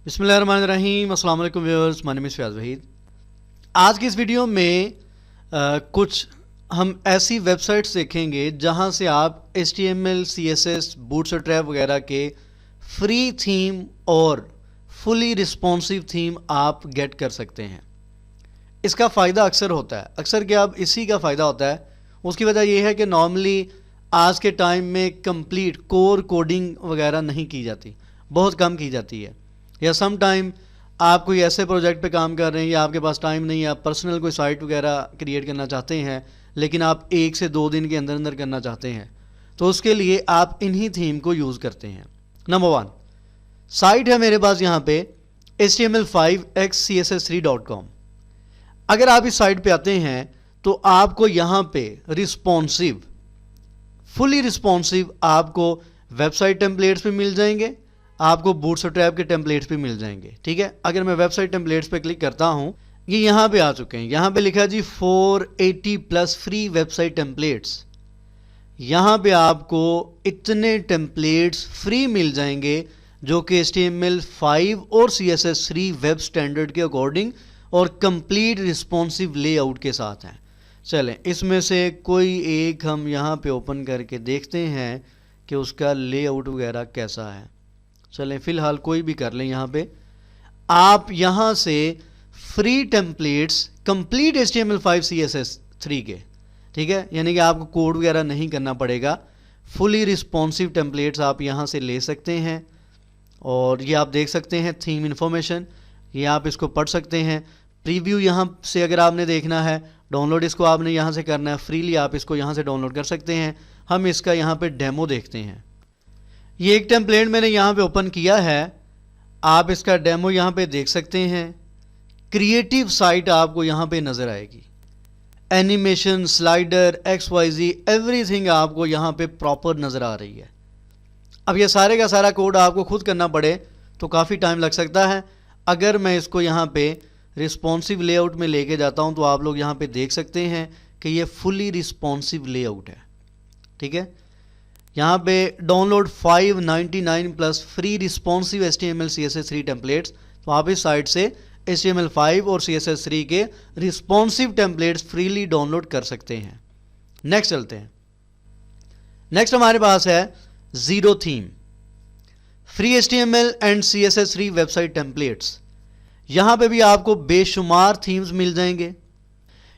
बिस्मिल्लाहिर्रहमानिर्रहीम। अस्सलाम वालेकुम viewers, my name is Fayaz Waheed. आज की इस वीडियो में कुछ हम ऐसी वेबसाइट्स देखेंगे जहां से आप HTML, CSS, बूटस्ट्रैप वगैरह के फ्री थीम और फुली रिस्पॉन्सिव थीम आप गेट कर सकते हैं। इसका फ़ायदा अक्सर होता है, अक्सर क्या अब इसी का फ़ायदा होता है। उसकी वजह यह है कि नॉर्मली आज के टाइम में कंप्लीट कोर कोडिंग वगैरह नहीं की जाती, बहुत कम की जाती है। या सम टाइम आप कोई ऐसे प्रोजेक्ट पे काम कर रहे हैं या आपके पास टाइम नहीं है, आप पर्सनल कोई साइट वगैरह क्रिएट करना चाहते हैं लेकिन आप 1 से 2 दिन के अंदर अंदर करना चाहते हैं, तो उसके लिए आप इन्हीं थीम को यूज़ करते हैं। नंबर 1 साइट है मेरे पास यहाँ पे html5xcss3.com। अगर आप इस साइट पे आते हैं तो आपको यहाँ पे रिस्पॉन्सिव, फुली रिस्पॉन्सिव आपको वेबसाइट टेम्पलेट्स भी मिल जाएंगे, आपको बूटस्ट्रैप के टेम्पलेट्स भी मिल जाएंगे। ठीक है, अगर मैं वेबसाइट टेम्पलेट्स पे क्लिक करता हूं, ये यहाँ पे आ चुके हैं। यहाँ पे लिखा जी 480+ फ्री वेबसाइट टेम्पलेट्स। यहाँ पे आपको इतने टेम्पलेट्स फ्री मिल जाएंगे जो कि HTML5 और CSS3 वेब स्टैंडर्ड के अकॉर्डिंग और कंप्लीट रिस्पॉन्सिव लेआउट के साथ हैं। चलें, इसमें से कोई एक हम यहाँ पे ओपन करके देखते हैं कि उसका लेआउट वगैरह कैसा है। चलें, फ़िलहाल कोई भी कर लें। यहाँ पे आप यहाँ से free templates complete HTML5 CSS3 के, ठीक है, यानी कि आपको कोड वगैरह नहीं करना पड़ेगा। फुली रिस्पॉन्सिव टेम्पलेट्स आप यहाँ से ले सकते हैं और ये आप देख सकते हैं थीम इन्फॉर्मेशन, ये आप इसको पढ़ सकते हैं। प्रीव्यू यहाँ से अगर आपने देखना है, डाउनलोड इसको आपने यहाँ से करना है, फ्रीली आप इसको यहाँ से डाउनलोड कर सकते हैं। हम इसका यहाँ पे डेमो देखते हैं। ये एक टेम्पलेट मैंने यहाँ पे ओपन किया है, आप इसका डेमो यहाँ पे देख सकते हैं। क्रिएटिव साइट आपको यहाँ पे नज़र आएगी, एनिमेशन, स्लाइडर, XYZ एवरीथिंग आपको यहाँ पे प्रॉपर नज़र आ रही है। अब ये सारे का सारा कोड आपको खुद करना पड़े तो काफ़ी टाइम लग सकता है। अगर मैं इसको यहाँ पे रिस्पॉन्सिव लेआउट में लेके जाता हूँ तो आप लोग यहाँ पे देख सकते हैं कि ये फुली रिस्पॉन्सिव लेआउट है। ठीक है, यहाँ पे download 599+ free responsive HTML CSS3 templates. तो आप इस साइट से HTML5 और CSS3 के रिस्पॉन्सिव टेम्पलेट्स फ्रीली डाउनलोड कर सकते हैं। नेक्स्ट चलते हैं। नेक्स्ट हमारे पास है zero theme, free HTML and CSS3 website templates. यहाँ पे भी आपको बेशुमार थीम्स मिल जाएंगे।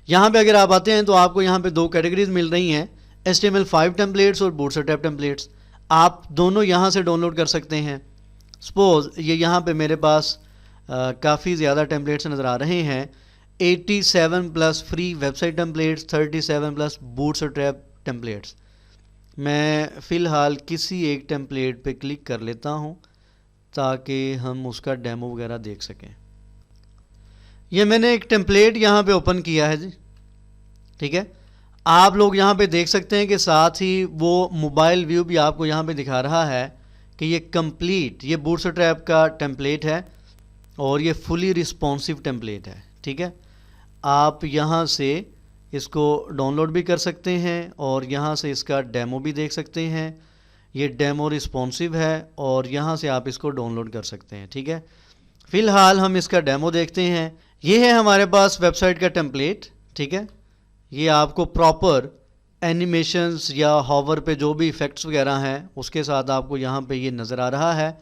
यहाँ पे अगर आप आते हैं तो आपको यहाँ पे 2 कैटेगरीज मिल रही हैं, HTML5 टेम्पलेट्स और बूटस्ट्रैप टेम्पलेट्स। आप दोनों यहाँ से डाउनलोड कर सकते हैं। सपोज ये यहाँ पे मेरे पास काफ़ी ज़्यादा टेम्पलेट्स नज़र आ रहे हैं, 87+ free website templates, 37+ bootstrap templates. मैं फ़िलहाल किसी एक टेम्पलेट पे क्लिक कर लेता हूँ ताकि हम उसका डेमो वगैरह देख सकें। ये मैंने एक टेम्पलेट यहाँ पे ओपन किया है जी। ठीक है, आप लोग यहाँ पे देख सकते हैं कि साथ ही वो मोबाइल व्यू भी आपको यहाँ पे दिखा रहा है कि ये कंप्लीट ये बूटस्ट्रैप का टेम्पलेट है और ये फुली रिस्पॉन्सिव टेम्पलेट है। ठीक है, आप यहाँ से इसको डाउनलोड भी कर सकते हैं और यहाँ से इसका डेमो भी देख सकते हैं। ये डेमो रिस्पॉन्सिव है और यहाँ से आप इसको डाउनलोड कर सकते हैं। ठीक है, फ़िलहाल हम इसका डेमो देखते हैं। ये है हमारे पास वेबसाइट का टेम्पलेट। ठीक है, ये आपको प्रॉपर एनिमेशंस या हॉवर पे जो भी इफ़ेक्ट्स वगैरह हैं उसके साथ आपको यहाँ पे ये नज़र आ रहा है।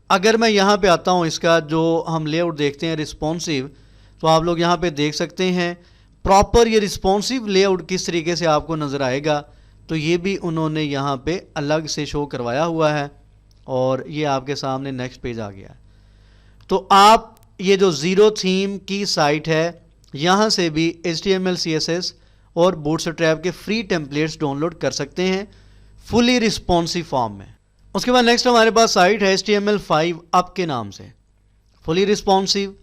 अगर मैं यहाँ पे आता हूँ, इसका जो हम लेआउट देखते हैं रिस्पॉन्सिव, तो आप लोग यहाँ पे देख सकते हैं प्रॉपर ये रिस्पॉन्सिव लेआउट किस तरीके से आपको नज़र आएगा। तो ये भी उन्होंने यहाँ पे अलग से शो करवाया हुआ है और ये आपके सामने नेक्स्ट पेज आ गया। तो आप ये जो ज़ीरो थीम की साइट है यहाँ से भी HTML, CSS और बूटस्ट्रैप के फ्री टेम्पलेट्स डाउनलोड कर सकते हैं फुली रिस्पॉन्सिव फॉर्म में। उसके बाद नेक्स्ट हमारे पास साइट है HTML5 अप के नाम से, fully responsive,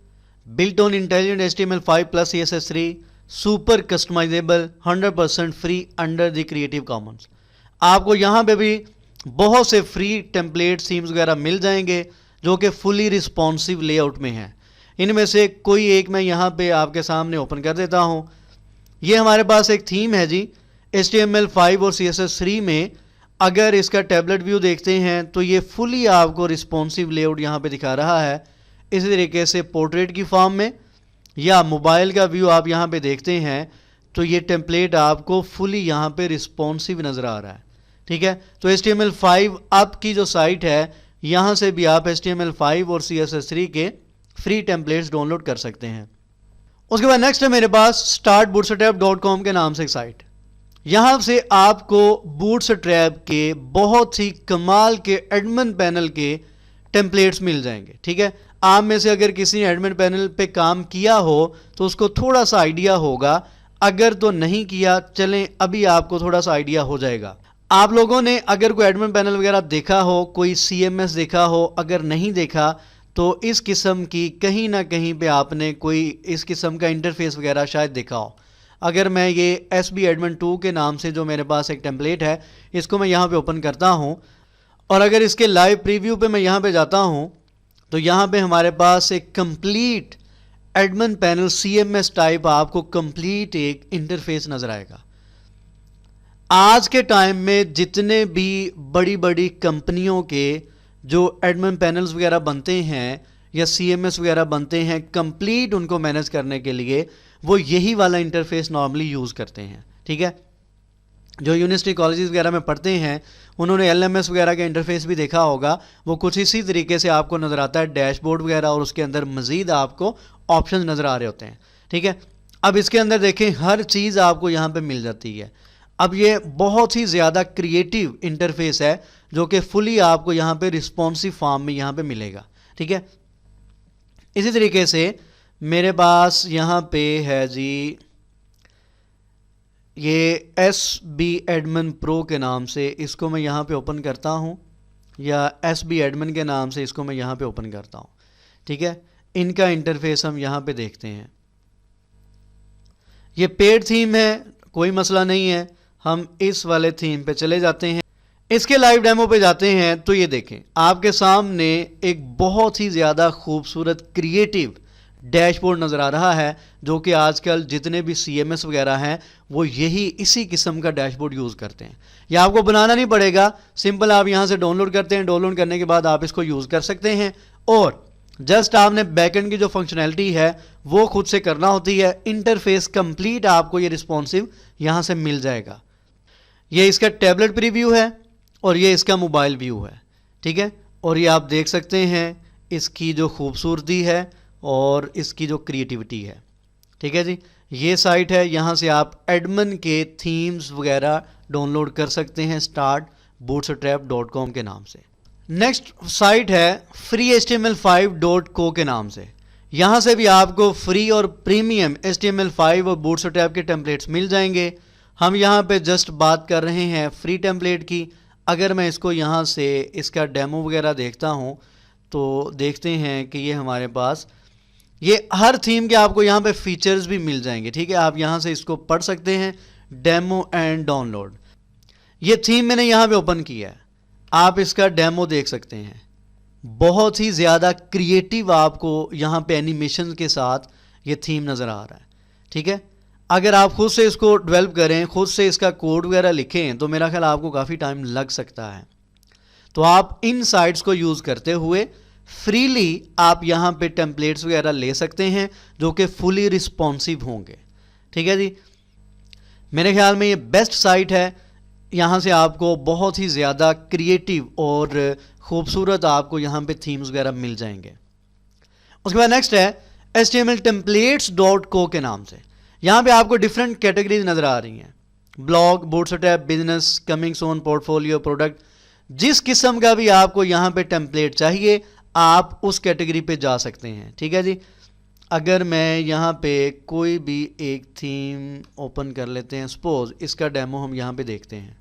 built on intelligent HTML5+ CSS3, super customisable, 100% free under the creative commons. आपको यहाँ पे भी बहुत से फ्री टेम्पलेट थीम्स वगैरह मिल जाएंगे जो कि फुली रिस्पॉन्सिव लेआउट में हैं। इनमें से कोई एक मैं यहाँ पे आपके सामने ओपन कर देता हूँ। ये हमारे पास एक थीम है जी HTML5 और CSS3 में। अगर इसका टैबलेट व्यू देखते हैं तो ये फुली आपको रिस्पॉन्सिव लेआउट यहाँ पे दिखा रहा है। इसी तरीके से पोर्ट्रेट की फॉर्म में या मोबाइल का व्यू आप यहाँ पे देखते हैं तो ये टेम्पलेट आपको फुली यहाँ पे रिस्पॉन्सिव नज़र आ रहा है। ठीक है, तो HTML5 अब की जो साइट है यहाँ से भी आप HTML5 और CSS3 के फ्री टेम्पलेट्स डाउनलोड कर सकते हैं। उसके बाद नेक्स्ट है मेरे पास startbootstrap.com के नाम से एक साइट। यहाँ से आपको बूटस्ट्रैप के बहुत ही कमाल के एडमिन पैनल के टेम्पलेट्स मिल जाएंगे। ठीक है, आप में से अगर किसी ने एडमिन पैनल पे काम किया हो तो उसको थोड़ा सा आइडिया होगा, अगर तो नहीं किया चलें अभी आपको थोड़ा सा आइडिया हो जाएगा। आप लोगों ने अगर कोई एडमिन पैनल वगैरह देखा हो, कोई CMS देखा हो, अगर नहीं देखा तो इस किस्म की कहीं ना कहीं पे आपने कोई इस किस्म का इंटरफेस वगैरह शायद देखा हो। अगर मैं ये SB Admin 2 के नाम से जो मेरे पास एक टेम्पलेट है इसको मैं यहाँ पे ओपन करता हूँ और अगर इसके लाइव प्रीव्यू पे मैं यहाँ पे जाता हूँ तो यहाँ पे हमारे पास एक complete admin panel CMS type आपको कंप्लीट एक इंटरफेस नज़र आएगा। आज के टाइम में जितने भी बड़ी बड़ी कंपनियों के जो एडमिन पैनल्स वगैरह बनते हैं या CMS वगैरह बनते हैं, कंप्लीट उनको मैनेज करने के लिए वो यही वाला इंटरफेस नॉर्मली यूज़ करते हैं। ठीक है, जो यूनिवर्सिटी कॉलेजेस वगैरह में पढ़ते हैं उन्होंने LMS वगैरह का इंटरफेस भी देखा होगा, वो कुछ इसी तरीके से आपको नज़र आता है, डैशबोर्ड वगैरह, और उसके अंदर मज़ीद आपको ऑप्शन नज़र आ रहे होते हैं। ठीक है, अब इसके अंदर देखें हर चीज़ आपको यहाँ पे मिल जाती है। अब ये बहुत ही ज़्यादा क्रिएटिव इंटरफेस है जो कि फुली आपको यहाँ पे रिस्पॉन्सिव फॉर्म में यहाँ पे मिलेगा। ठीक है, इसी तरीके से मेरे पास यहाँ पे है जी ये SB Admin Pro के नाम से, इसको मैं यहाँ पे ओपन करता हूँ, या SB Admin के नाम से इसको मैं यहाँ पे ओपन करता हूँ। ठीक है, इनका इंटरफेस हम यहाँ पे देखते हैं। ये पेड थीम है, कोई मसला नहीं है, हम इस वाले थीम पे चले जाते हैं। इसके लाइव डेमो पे जाते हैं तो ये देखें आपके सामने एक बहुत ही ज़्यादा खूबसूरत क्रिएटिव डैशबोर्ड नज़र आ रहा है जो कि आजकल जितने भी CMS वगैरह हैं वो यही इसी किस्म का डैशबोर्ड यूज़ करते हैं। यह आपको बनाना नहीं पड़ेगा, सिंपल आप यहाँ से डाउनलोड करते हैं, डाउनलोड करने के बाद आप इसको यूज़ कर सकते हैं और जस्ट आपने बैकएंड की जो फंक्शनैलिटी है वो खुद से करना होती है। इंटरफेस कंप्लीट आपको ये रिस्पॉन्सिव यहाँ से मिल जाएगा। ये इसका टैबलेट प्रीव्यू है और ये इसका मोबाइल व्यू है। ठीक है, और ये आप देख सकते हैं इसकी जो खूबसूरती है और इसकी जो क्रिएटिविटी है। ठीक है जी, ये साइट है, यहाँ से आप एडमिन के थीम्स वगैरह डाउनलोड कर सकते हैं startbootstrap.com के नाम से। नेक्स्ट साइट है freehtml5.co के नाम से। यहाँ से भी आपको फ्री और प्रीमियम HTML5 और बूटस्ट्रैप के टेम्पलेट्स मिल जाएंगे। हम यहाँ पे जस्ट बात कर रहे हैं फ्री टेम्पलेट की। अगर मैं इसको यहाँ से इसका डेमो वगैरह देखता हूँ तो देखते हैं कि ये हमारे पास ये हर थीम के आपको यहाँ पे फीचर्स भी मिल जाएंगे। ठीक है, आप यहाँ से इसको पढ़ सकते हैं, डेमो एंड डाउनलोड। ये थीम मैंने यहाँ पे ओपन किया है, आप इसका डेमो देख सकते हैं। बहुत ही ज़्यादा क्रिएटिव आपको यहाँ पे एनिमेशन के साथ ये थीम नज़र आ रहा है। ठीक है, अगर आप खुद से इसको डेवलप करें, खुद से इसका कोड वगैरह लिखें तो मेरा ख्याल आपको काफ़ी टाइम लग सकता है। तो आप इन साइट्स को यूज़ करते हुए फ्रीली आप यहाँ पे टेम्पलेट्स वगैरह ले सकते हैं जो कि फुली रिस्पॉन्सिव होंगे। ठीक है जी, मेरे ख्याल में ये बेस्ट साइट है। यहाँ से आपको बहुत ही ज़्यादा क्रिएटिव और ख़ूबसूरत आपको यहाँ पे थीम्स वगैरह मिल जाएंगे। उसके बाद नेक्स्ट है htmltemplates.co के नाम से। यहाँ पे आपको डिफरेंट कैटेगरीज नज़र आ रही हैं, ब्लॉग, बूटस्ट्रैप, बिजनेस, कमिंग सोन, पोर्टफोलियो, प्रोडक्ट। जिस किस्म का भी आपको यहाँ पे टेम्पलेट चाहिए आप उस कैटेगरी पे जा सकते हैं। ठीक है जी, अगर मैं यहाँ पे कोई भी एक थीम ओपन कर लेते हैं, सपोज इसका डेमो हम यहाँ पे देखते हैं।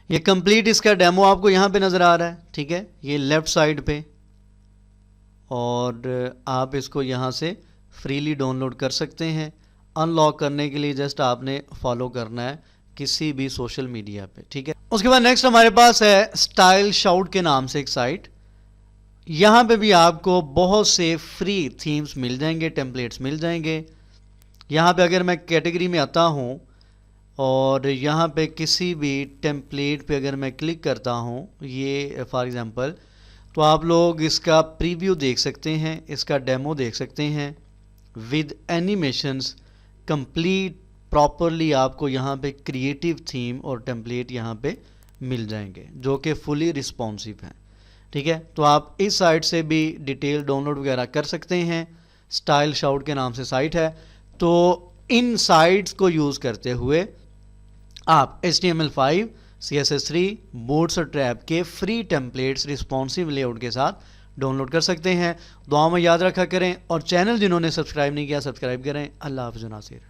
ये कंप्लीट इसका डेमो आपको यहाँ पे नज़र आ रहा है। ठीक है, ये लेफ़्ट साइड पे, और आप इसको यहाँ से फ्रीली डाउनलोड कर सकते हैं। अनलॉक करने के लिए जस्ट आपने फॉलो करना है किसी भी सोशल मीडिया पे। ठीक है, उसके बाद नेक्स्ट हमारे पास है स्टाइल शाउट के नाम से एक साइट। यहाँ पे भी आपको बहुत से फ्री थीम्स मिल जाएंगे, टेम्पलेट्स मिल जाएंगे। यहाँ पे अगर मैं कैटेगरी में आता हूँ और यहाँ पे किसी भी टेम्पलेट पे अगर मैं क्लिक करता हूँ, ये फॉर एग्जांपल, तो आप लोग इसका प्रीव्यू देख सकते हैं, इसका डेमो देख सकते हैं विद एनिमेशंस कंप्लीट प्रॉपरली। आपको यहाँ पे क्रिएटिव थीम और टेम्पलेट यहाँ पे मिल जाएंगे जो कि फुली रिस्पॉन्सिव हैं। ठीक है, तो आप इस साइट से भी डिटेल डाउनलोड वगैरह कर सकते हैं। स्टाइल शाउट के नाम से साइट है। तो इन साइट्स को यूज़ करते हुए आप HTML5, CSS3, बूटस्ट्रैप के फ्री टेम्पलेट्स रिस्पॉन्सिव लेआउट के साथ डाउनलोड कर सकते हैं। दुआ में याद रखा करें और चैनल जिन्होंने सब्सक्राइब नहीं किया सब्सक्राइब करें। अल्लाह हाफ़िज़ नासिर।